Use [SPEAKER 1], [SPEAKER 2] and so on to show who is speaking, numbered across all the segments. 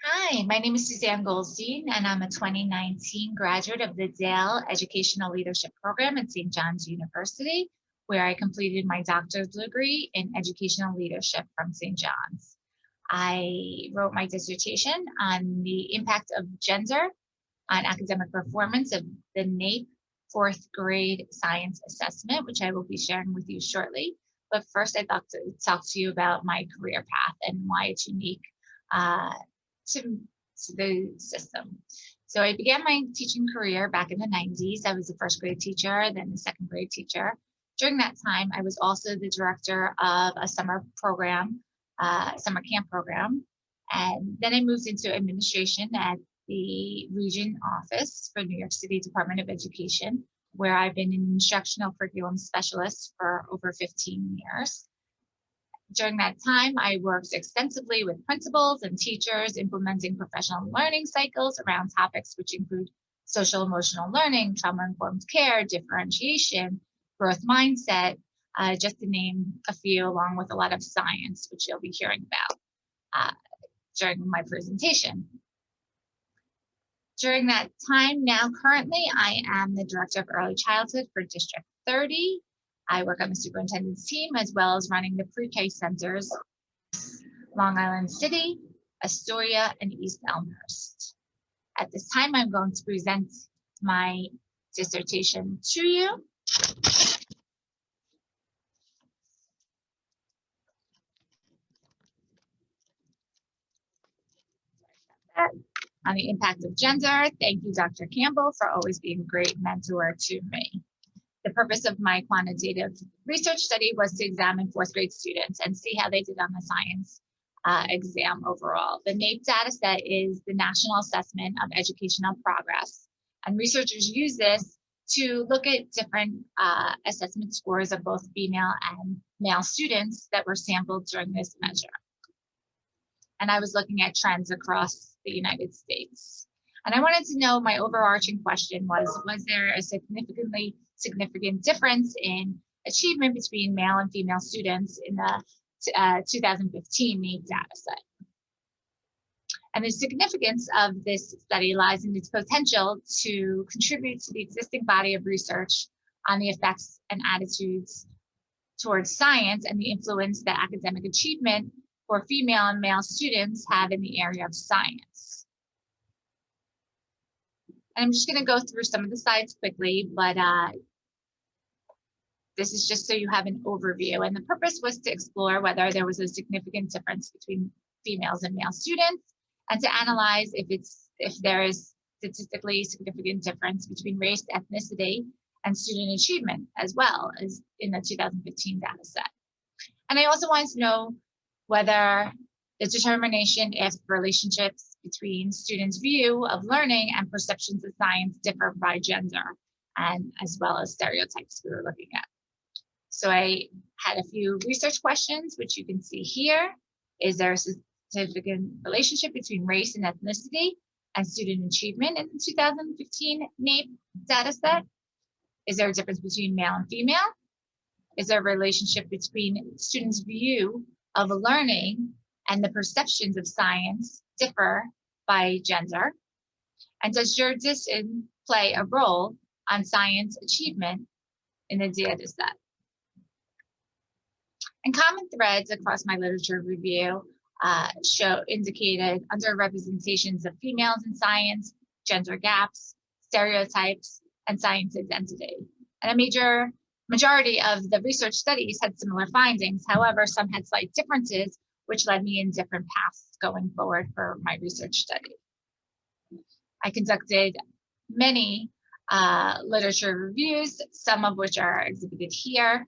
[SPEAKER 1] Hi, my name is Suzan Goldstein, and I'm a 2019 graduate of the Dale Educational Leadership Program at St. John's University, where I completed my doctorate degree in educational leadership from St. John's. I wrote my dissertation on the impact of gender on academic performance of the NAEP fourth grade science assessment, which I will be sharing with you shortly. But first, I'd like to talk to you about my career path and why it's unique uh, to, to the system. So I began my teaching career back in the 90s. I was a first grade teacher, then the second grade teacher. During that time, I was also the director of a summer program, summer camp program. And then I moved into administration at the region office for New York City Department of Education, where I've been an instructional curriculum specialist for over 15 years. During that time, I worked extensively with principals and teachers implementing professional learning cycles around topics which include social emotional learning, trauma-informed care, differentiation, growth mindset, just to name a few, along with a lot of science, which you'll be hearing about during my presentation. During that time, now currently, I am the Director of Early Childhood for District 30. I work on the superintendent's team as well as running the pre-K centers, Long Island City, Astoria, and East Elmhurst. At this time, I'm going to present my dissertation to you. On the impact of gender. Thank you, Dr. Campbell, for always being a great mentor to me. The purpose of my quantitative research study was to examine fourth grade students and see how they did on the science exam overall. The NAEP data set is the National Assessment of Educational Progress, and researchers use this to look at different assessment scores of both female and male students that were sampled during this measure. And I was looking at trends across the United States. And I wanted to know, my overarching question was there a significant difference in achievement between male and female students in the 2015 NAEP data set? And the significance of this study lies in its potential to contribute to the existing body of research on the effects and attitudes towards science and the influence that academic achievement for female and male students have in the area of science. And I'm just going to go through some of the slides quickly, but this is just so you have an overview. And the purpose was to explore whether there was a significant difference between females and male students, and to analyze if there is statistically significant difference between race, ethnicity, and student achievement, as well as in the 2015 data set. And I also wanted to know whether the determination if relationships between students' view of learning and perceptions of science differ by gender, and as well as stereotypes we were looking at. So I had a few research questions, which you can see here. Is there a significant relationship between race and ethnicity and student achievement in the 2015 NAEP data set? Is there a difference between male and female? Is there a relationship between students' view of learning and the perceptions of science differ by gender? And does jurisdiction play a role on science achievement in the data set? And common threads across my literature review indicated underrepresentations of females in science, gender gaps, stereotypes, and science identity. And a majority of the research studies had similar findings. However, some had slight differences, which led me in different paths going forward for my research study. I conducted many literature reviews, some of which are exhibited here.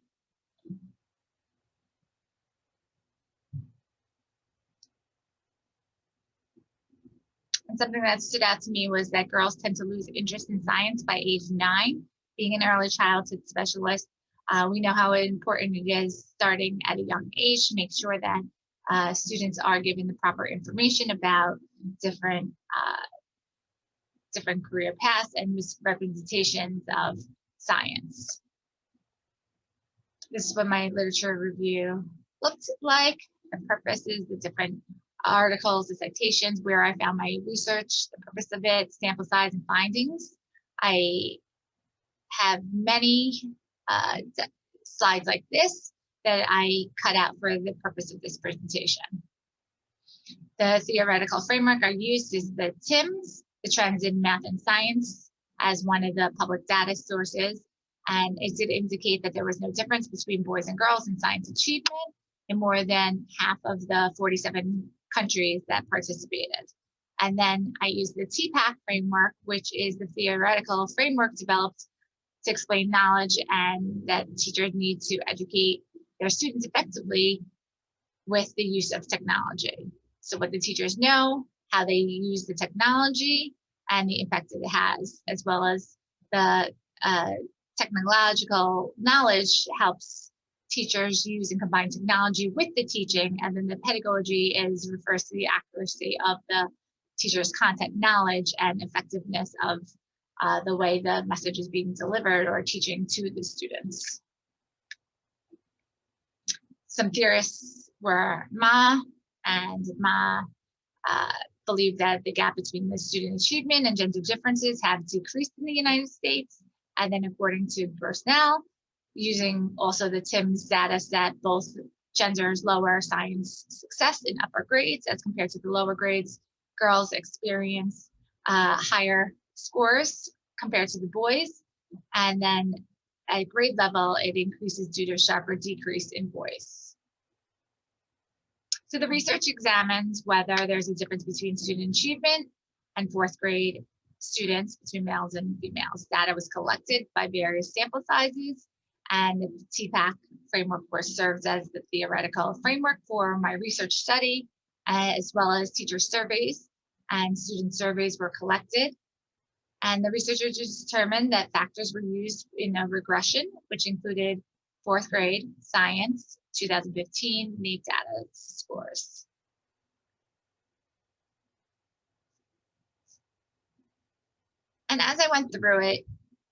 [SPEAKER 1] And something that stood out to me was that girls tend to lose interest in science by age 9. Being an early childhood specialist, we know how important it is starting at a young age to make sure that students are given the proper information about different career paths and misrepresentations of science. This is what my literature review looked like. The purpose is the different articles, the citations, where I found my research, the purpose of it, sample size, and findings. I have many slides like this that I cut out for the purpose of this presentation. The theoretical framework I used is the TIMSS, the Trends in Math and Science, as one of the public data sources. And it did indicate that there was no difference between boys and girls in science achievement in more than half of the 47 countries that participated. And then I used the TPAC framework, which is the theoretical framework developed to explain knowledge and that teachers need to educate their students effectively with the use of technology. So what the teachers know, how they use the technology, and the impact that it has, as well as the technological knowledge helps teachers use and combine technology with the teaching, and then the pedagogy refers to the accuracy of the teacher's content knowledge and effectiveness of the way the message is being delivered or teaching to the students. Some theorists were Ma, and Ma believed that the gap between the student achievement and gender differences have decreased in the United States. And then according to Bursnell, using also the TIMSS data set, both genders lower science success in upper grades as compared to the lower grades. Girls experience higher scores compared to the boys. And then at grade level, it increases due to a sharper decrease in boys. So the research examines whether there's a difference between student achievement and fourth grade students between males and females. Data was collected by various sample sizes, and the TPAC framework, of course, serves as the theoretical framework for my research study, as well as teacher surveys and student surveys were collected. And the researchers determined that factors were used in a regression, which included fourth grade science, 2015 NAEP data scores. And as I went through it,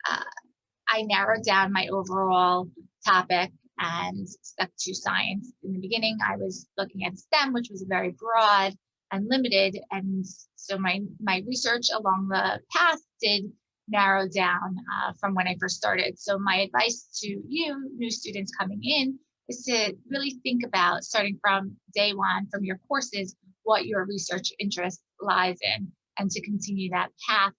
[SPEAKER 1] I narrowed down my overall topic and stuck to science. In the beginning, I was looking at STEM, which was very broad and limited. And so my research along the path did narrow down from when I first started. So my advice to you, new students coming in, is to really think about, starting from day one, from your courses, what your research interest lies in, and to continue that path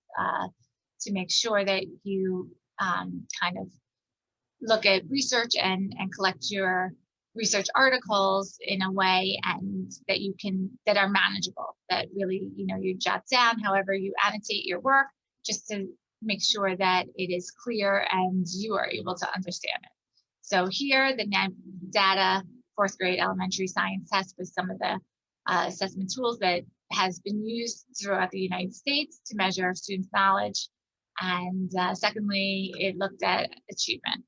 [SPEAKER 1] to make sure that you kind of look at research and collect your research articles in a way and that are manageable, that really, you jot down however you annotate your work, just to make sure that it is clear and you are able to understand it. So here, the NAEP data fourth grade elementary science test was some of the assessment tools that has been used throughout the United States to measure students' knowledge. And secondly, it looked at achievement.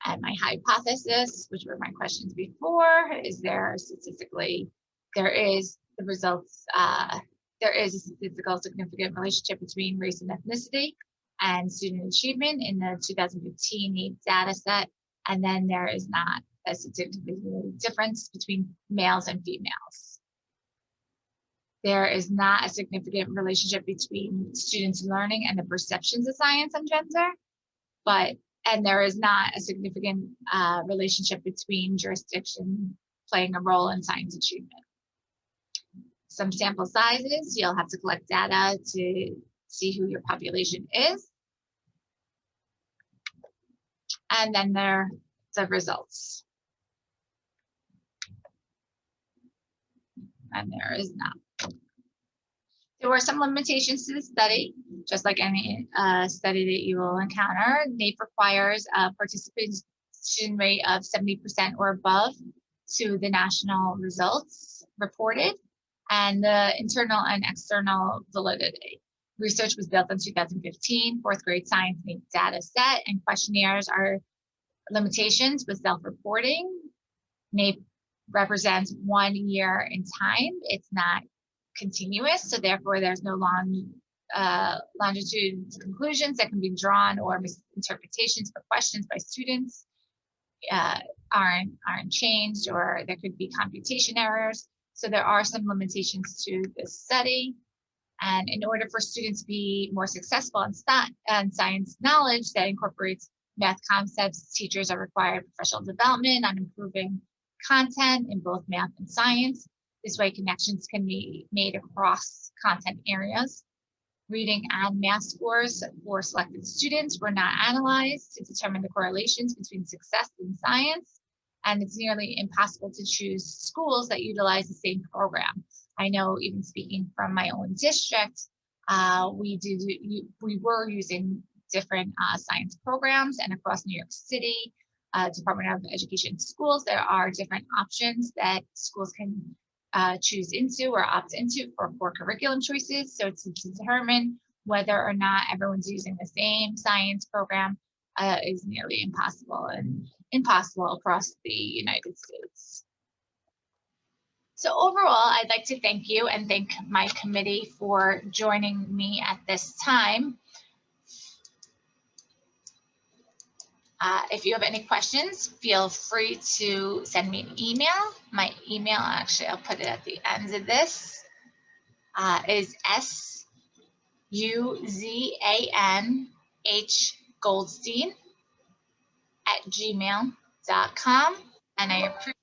[SPEAKER 1] And my hypothesis, which were my questions before, is there is the results, there is a statistical significant relationship between race and ethnicity and student achievement in the 2015 NAEP data set. And then there is not a significant difference between males and females. There is not a significant relationship between students' learning and the perceptions of science and gender, and there is not a significant relationship between jurisdiction playing a role in science achievement. Some sample sizes, you'll have to collect data to see who your population is. And then there are the results. And there is not. There were some limitations to the study, just like any study that you will encounter. NAEP requires a participation rate of 70% or above to the national results reported, and the internal and external validity. Research was built in 2015, fourth grade science NAEP data set, and questionnaires are limitations with self-reporting. NAEP represents 1 year in time. It's not continuous, so therefore there's no longitude conclusions that can be drawn or misinterpretations for questions by students. aren't changed, or there could be computation errors. So there are some limitations to this study. And in order for students to be more successful in science knowledge that incorporates math concepts, teachers are required professional development on improving content in both math and science. This way, connections can be made across content areas. Reading and math scores for selected students were not analyzed to determine the correlations between success in science, and it's nearly impossible to choose schools that utilize the same program. I know, even speaking from my own district, we were using different science programs, and across New York City, Department of Education schools, there are different options that schools can choose into or opt into for curriculum choices. So to determine whether or not everyone's using the same science program is nearly impossible across the United States. So overall, I'd like to thank you and thank my committee for joining me at this time. If you have any questions, feel free to send me an email. My email, actually, I'll put it at the end of this, is suzanhgoldstein@gmail.com. And I appreciate your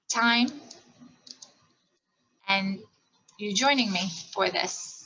[SPEAKER 1] time and you joining me for this.